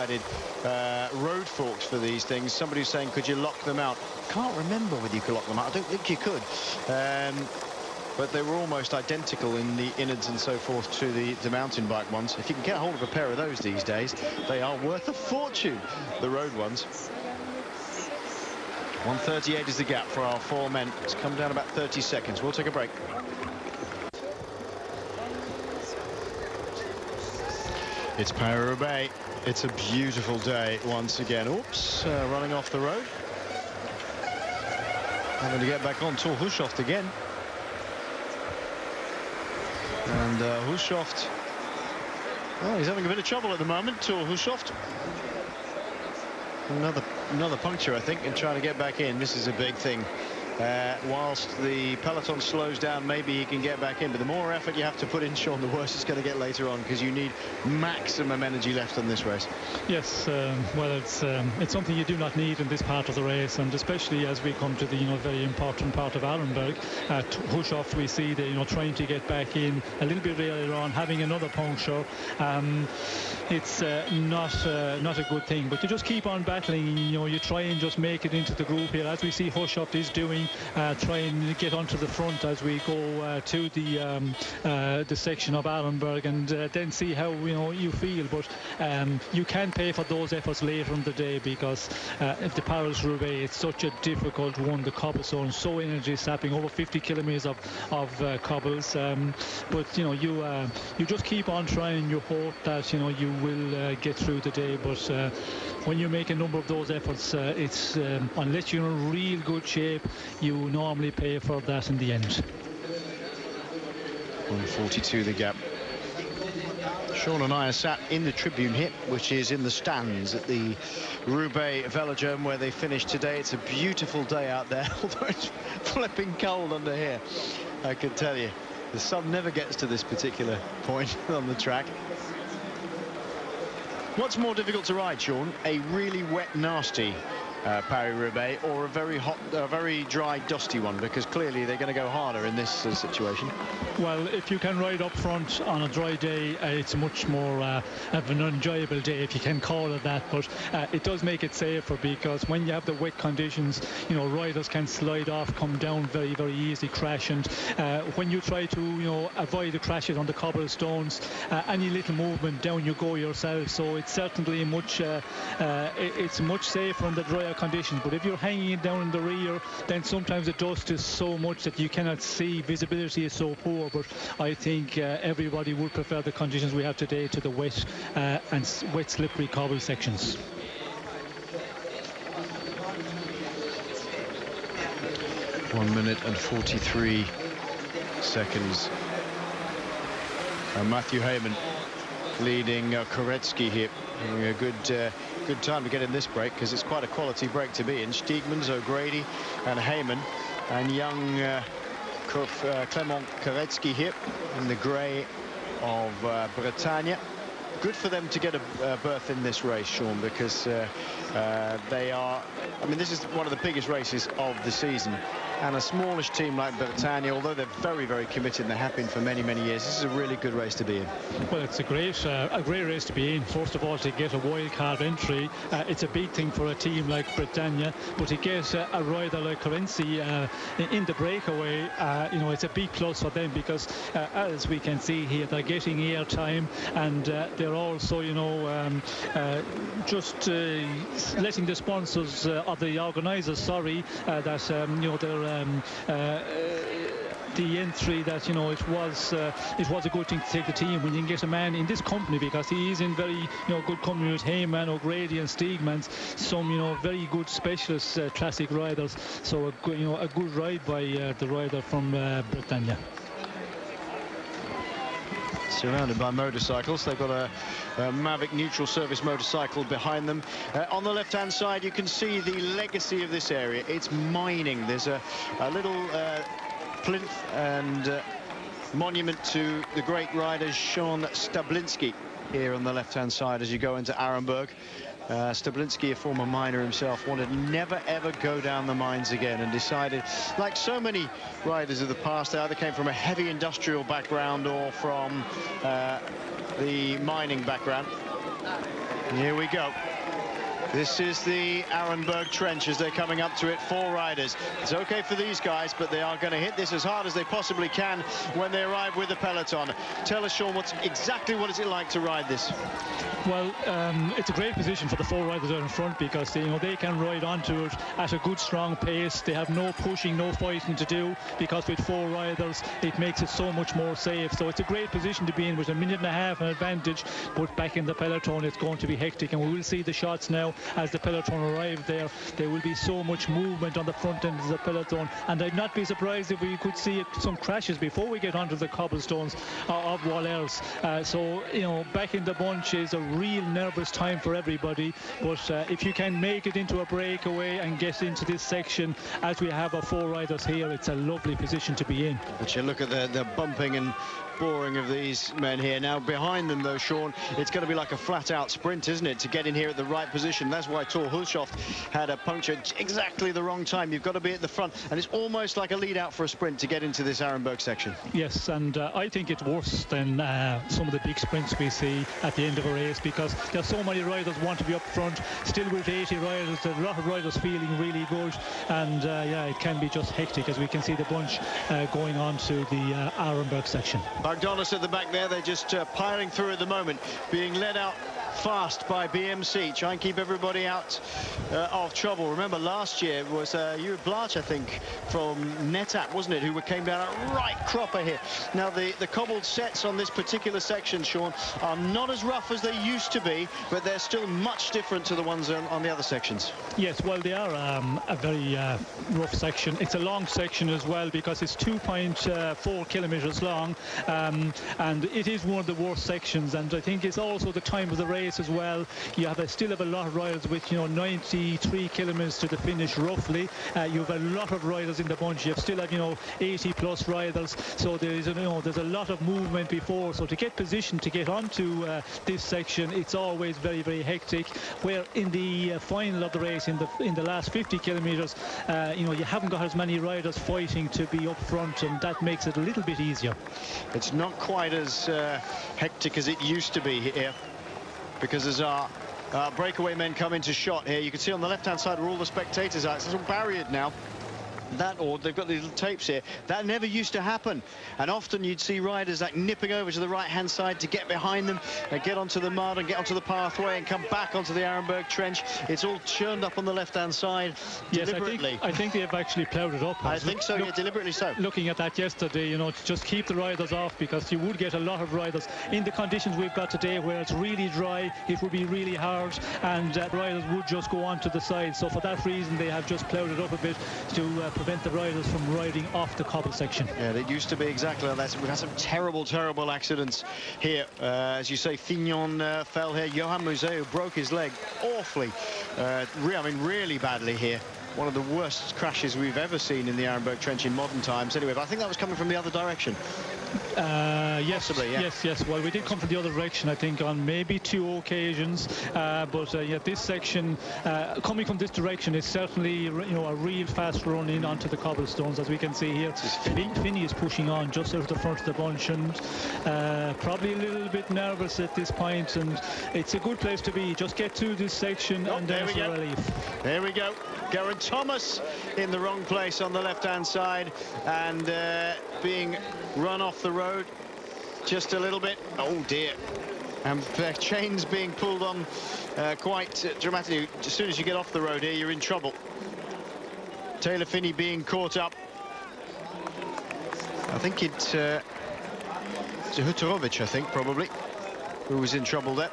provided road forks for these things. Somebody's saying, could you lock them out? Can't remember whether you could lock them out. I don't think you could. But they were almost identical in the innards and so forth to the mountain bike ones. If you can get hold of a pair of those these days, they are worth a fortune, the road ones. 1:38 is the gap for our 4 men. It's come down about 30 seconds. We'll take a break. It's Paris-Roubaix. It's a beautiful day once again. Oops, running off the road. Having to get back on Thor Hushovd again. And Hushovd, well, he's having a bit of trouble at the moment, Thor Hushovd. Another puncture, I think, and trying to get back in. This is a big thing. Whilst the peloton slows down, maybe he can get back in, but the more effort you have to put in, Sean, the worse it's going to get later on, because you need maximum energy left in this race. Yes, well, it's something you do not need in this part of the race, and especially as we come to the very important part of Arenberg. At Hushovd, we see the trying to get back in a little bit earlier on, having another puncture. It's not a good thing, but you just keep on battling. You try and just make it into the group here, as we see Hushovd is doing. Try and get onto the front as we go to the section of Arenberg, and then see how you feel. But you can pay for those efforts later in the day, because if the Paris-Roubaix, it's such a difficult one. The cobblestone, so energy sapping, over 50 kilometers of cobbles. But you just keep on trying. You hope that you will get through the day. But when you make a number of those efforts, it's unless you're in real good shape, you normally pay for that in the end. 1:42 the gap. Sean and I are sat in the tribune here, which is in the stands at the Roubaix Velodrome, where they finished today. It's a beautiful day out there, although it's flipping cold under here, I can tell you. The sun never gets to this particular point on the track. What's more difficult to ride, Sean? A really wet, nasty Paris-Roubaix, or a very hot, very dry, dusty one? Because clearly they're going to go harder in this situation. Well, if you can ride up front on a dry day, it's much more of an enjoyable day, if you can call it that. But it does make it safer, because when you have the wet conditions, riders can slide off, come down very, very easy, crash. And when you try to avoid the crashes on the cobblestones, any little movement, down you go yourself. So it's certainly it's much safer in the drier conditions. But if you're hanging it down in the rear, then sometimes the dust is so much that you cannot see. Visibility is so poor. But I think everybody would prefer the conditions we have today to the wet and wet, slippery cobble sections. 1 minute and 43 seconds. Matthew Heyman leading Koretsky here, having a good time to get in this break, because it's quite a quality break to be in. Steegmans, O'Grady and Heyman, and young Clement Koretsky here in the grey of Bretagne. Good for them to get a berth in this race, Sean, because they are, this is one of the biggest races of the season, and a smallish team like Bretagne, although they're very, very committed, and they have been for many, many years, this is a really good race to be in. Well, it's a great race to be in. First of all, to get a wild card entry, it's a big thing for a team like Bretagne, but to get a rider like Koretsky in the breakaway, it's a big plus for them, because as we can see here, they're getting air time, and they're also, just letting the sponsors or the organisers, that they're the entry, that it was a good thing to take the team when you can get a man in this company, because he is in very good company with Heyman, O'Grady and Steegmans, some very good specialist classic riders. So a good ride by the rider from Bretagne. Surrounded by motorcycles. They've got a Mavic neutral service motorcycle behind them. On the left-hand side, you can see the legacy of this area. It's mining. There's a little plinth and monument to the great rider Sean Stablinski here on the left-hand side as you go into Arenberg. Stablinski, a former miner himself, wanted to never ever go down the mines again, and decided, like so many riders of the past, they either came from a heavy industrial background or from the mining background. Here we go. This is the Arenberg trench as they're coming up to it. 4 riders. It's okay for these guys, but they are going to hit this as hard as they possibly can when they arrive with the peloton. Tell us, Sean, exactly what is it like to ride this? Well, it's a great position for the 4 riders out in front, because they can ride onto it at a good strong pace. They have no pushing, no fighting to do, because with 4 riders it makes it so much more safe. So it's a great position to be in with 1.5 minutes an advantage, but back in the peloton it's going to be hectic, and we will see the shots now as the peloton arrive there. There will be so much movement on the front end of the peloton, and I'd not be surprised if we could see some crashes before we get onto the cobblestones of Wallers. So back in the bunch is a real nervous time for everybody, but if you can make it into a breakaway and get into this section as we have our 4 riders here, it's a lovely position to be in. But you look at the bumping and boring of these men here. Now behind them though, Sean, it's going to be like a flat-out sprint, isn't it, to get in here at the right position. That's why Thor Hulshoff had a puncture at exactly the wrong time. You've got to be at the front, and it's almost like a lead out for a sprint to get into this Arenberg section. Yes, and I think it's worse than some of the big sprints we see at the end of a race, because there's so many riders want to be up front. Still with 80 riders, there's a lot of riders feeling really good, and yeah, it can be just hectic as we can see the bunch going on to the Arenberg section. Bogdanos at the back there, they're just piling through at the moment, being led out fast by BMC, try and keep everybody out of trouble. Remember last year it was Jure Blach, I think, from NetApp, wasn't it, who came down a right cropper here. Now the cobbled sets on this particular section, Sean, are not as rough as they used to be, but they're still much different to the ones on the other sections. Yes, well, they are a very rough section. It's a long section as well, because it's 2.4 kilometers long, and it is one of the worst sections, and I think it's also the time of the race as well. You still have a lot of riders with 93 kilometers to the finish roughly. You have a lot of riders in the bunch. You still have 80 plus riders, so there's a lot of movement before. So to get positioned to get onto this section, it's always very, very hectic. Where in the final of the race, in the last 50 kilometers, you haven't got as many riders fighting to be up front, and that makes it a little bit easier. It's not quite as hectic as it used to be here, because as our breakaway men come into shot here, you can see on the left-hand side where all the spectators are, it's all barriered now. That, or they've got these little tapes here, that never used to happen, and often you'd see riders like nipping over to the right-hand side to get behind them and get onto the mud and get onto the pathway and come back onto the Arenberg trench. It's all churned up on the left-hand side deliberately. Yes, I think they've actually ploughed it up. I think so, yeah, deliberately so. Looking at that yesterday, to just keep the riders off, because you would get a lot of riders in the conditions we've got today, where it's really dry, it would be really hard, and riders would just go onto the side. So for that reason, they have just ploughed it up a bit to prevent the riders from riding off the cobble section. Yeah, it used to be exactly like that. So we've had some terrible accidents here. As you say, Fignon fell here. Johan Museu broke his leg awfully. Really badly here. One of the worst crashes we've ever seen in the Arenberg trench in modern times. Anyway, but I think that was coming from the other direction. Yes, possibly, yeah. Yes. Well, we did come from the other direction, I think, on maybe 2 occasions. But yeah, this section, coming from this direction, is certainly a real fast run in onto the cobblestones, as we can see here. Finney is pushing on just out the front of the bunch, and probably a little bit nervous at this point. And it's a good place to be. Just get through this section, and there's a relief. There we go. Geraint Thomas in the wrong place on the left-hand side, and being run off the road just a little bit. Oh dear. And chains being pulled on quite dramatically. As soon as you get off the road here, you're in trouble. Taylor Phinney being caught up. I think it's Huterovic, I think, probably, who was in trouble there.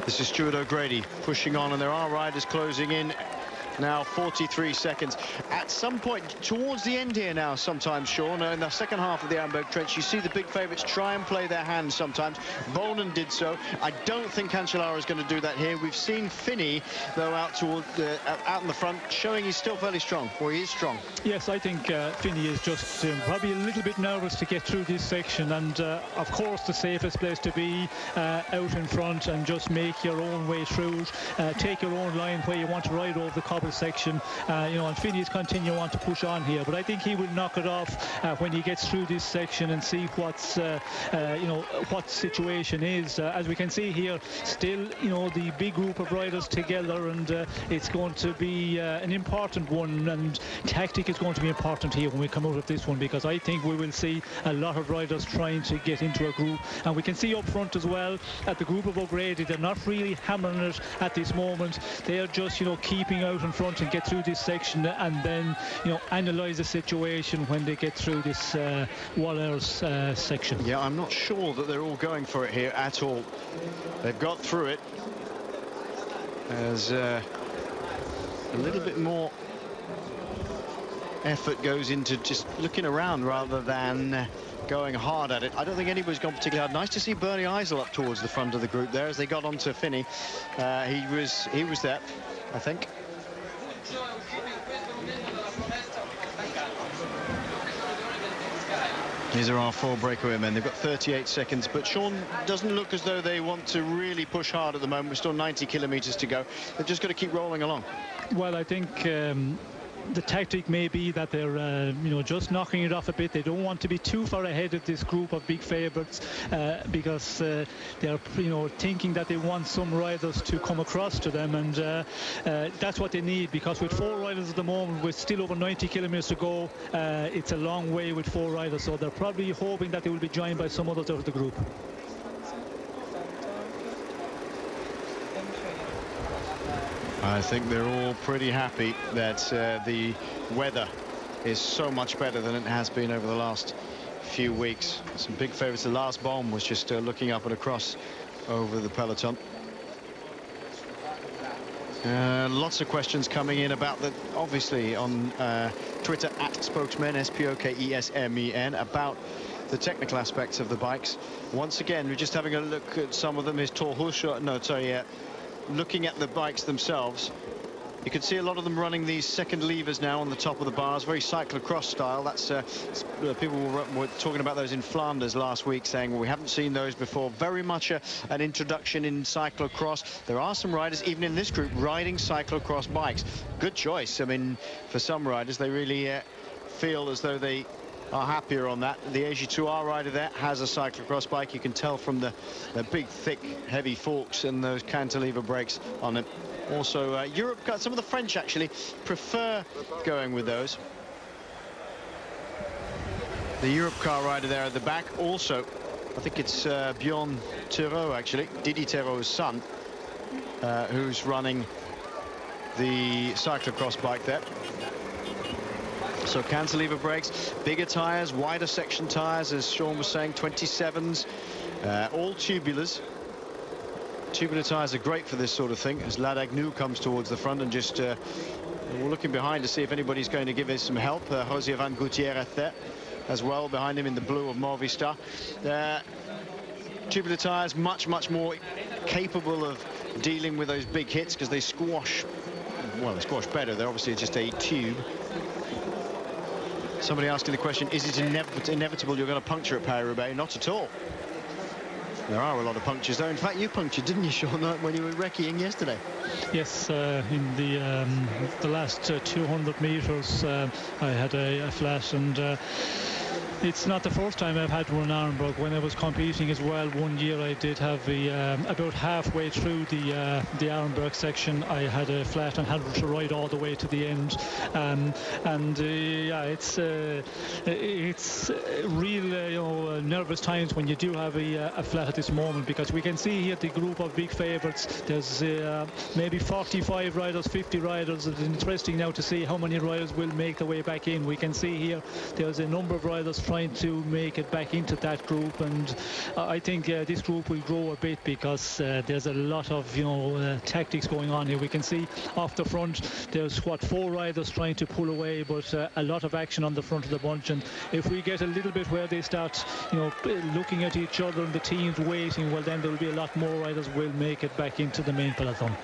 This is Stuart O'Grady pushing on, and there are riders closing in. Now 43 seconds. At some point towards the end here now, sometimes, Sean, in the second half of the Arenberg trench, you see the big favourites try and play their hand sometimes. Bonan did so. I don't think Cancellara is going to do that here. We've seen Phinney, though, out in the front, showing he's still fairly strong, or he is strong. Yes, I think Phinney is just probably a little bit nervous to get through this section, and of course the safest place to be out in front and just make your own way through it. Take your own line where you want to ride over the cobble upper section, and Finney's continue on to push on here, but I think he will knock it off when he gets through this section and see what's what the situation is. As we can see here, still the big group of riders together, and it's going to be an important one, and tactic is going to be important here when we come out of this one, because I think we will see a lot of riders trying to get into a group. And we can see up front as well at the group of O'Grady, they're not really hammering it at this moment. They are just keeping out in front and get through this section, and then analyze the situation when they get through this Wallers section. Yeah, I'm not sure that they're all going for it here at all. They've got through it as a little bit more effort goes into just looking around rather than going hard at it. I don't think anybody's gone particularly hard. Nice to see Bernie Eisel up towards the front of the group there as they got onto Finney. He was there, I think. These are our 4 breakaway men. They've got 38 seconds, but Sean doesn't look as though they want to really push hard at the moment. We're still 90 kilometers to go. They've just got to keep rolling along. Well, I think the tactic may be that they're just knocking it off a bit. They don't want to be too far ahead of this group of big favourites because they're thinking that they want some riders to come across to them, and that's what they need, because with 4 riders at the moment, with still over 90 kilometres to go, it's a long way with 4 riders, so they're probably hoping that they will be joined by some others out of the group. I think they're all pretty happy that the weather is so much better than it has been over the last few weeks. Some big favourites. The last bomb was just looking up and across over the peloton. Lots of questions coming in about that, obviously on Twitter at spokesmen, SPOKESMEN, about the technical aspects of the bikes. Once again, we're just having a look at some of them. Is looking at the bikes themselves, you can see a lot of them running these second levers now on the top of the bars, very cyclocross style. That's people were talking about those in Flanders last week, saying, well, we haven't seen those before. Very much an introduction in cyclocross. There are some riders even in this group riding cyclocross bikes. Good choice. I mean, for some riders, they really feel as though they are happier on that. The AG2R rider there has a cyclocross bike. You can tell from the big, thick, heavy forks and those cantilever brakes on it. Also, Europe, some of the French actually prefer going with those. The Europe car rider there at the back also, I think it's Bjorn Theroux actually, Didi Theroux's son, who's running the cyclocross bike there. So cantilever brakes, bigger tyres, wider section tyres, as Sean was saying, 27s, all tubulars. Tubular tyres are great for this sort of thing, as Ladagnu comes towards the front, and just we're looking behind to see if anybody's going to give us some help. Jose Van Gutierrez there as well, behind him in the blue of Movistar. Tubular tyres much more capable of dealing with those big hits, because they squash, well, they squash better. They're obviously just a tube. Somebody asking the question, is it inevitable you're going to puncture at Paris-Roubaix? Not at all. There are a lot of punctures though. In fact, you punctured, didn't you, Sean, when you were recceing yesterday? Yes, in the last 200 metres I had a flat, and it's not the first time I've had one in Arenberg. When I was competing as well, one year I did have about halfway through the Arenberg section, I had a flat and had to ride all the way to the end. Yeah, it's real nervous times when you do have a flat at this moment, because we can see here the group of big favourites. There's maybe 45 riders, 50 riders. It's interesting now to see how many riders will make their way back in. We can see here there's a number of riders trying to make it back into that group, and I think this group will grow a bit, because there's a lot of tactics going on here. We can see off the front there's 4 riders trying to pull away, but a lot of action on the front of the bunch, and if we get a little bit where they start looking at each other and the teams waiting, well, then there will be a lot more riders will make it back into the main peloton.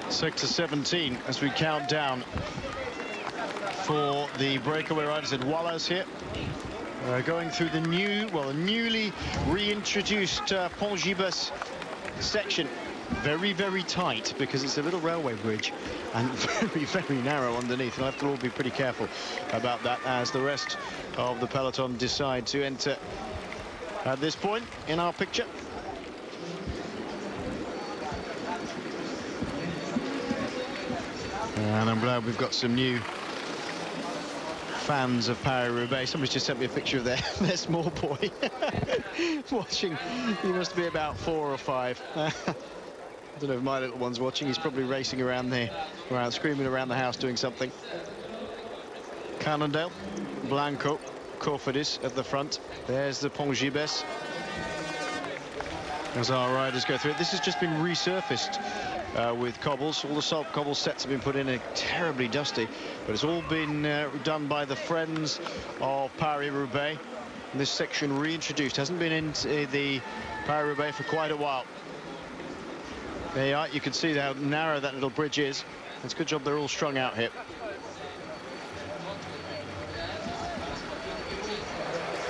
Sector 17 as we count down for the breakaway riders at Wallers here. Going through the newly reintroduced Pont Gibus section very, very tight because it's a little railway bridge and very, very narrow underneath. And I have to all be pretty careful about that as the rest of the peloton decide to enter at this point in our picture. And I'm glad we've got some new fans of Paris-Roubaix. Somebody's just sent me a picture of their small boy watching. He must be about 4 or 5. I don't know if my little one's watching. He's probably racing around there, screaming around the house, doing something. Cannondale, Blanco, Cofidis at the front. There's the Pont Gibes. As our riders go through it, this has just been resurfaced with cobbles. All the salt cobble sets have been put in, terribly dusty, but it's all been done by the friends of Paris-Roubaix. This section reintroduced, hasn't been into the Paris-Roubaix for quite a while. There you are. You can see how narrow that little bridge is. It's a good job they're all strung out here.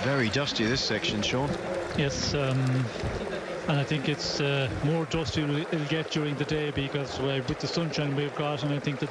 Very dusty, this section, Sean. Yes, and I think it's more dusty it'll get during the day because with the sunshine we've got, and I think the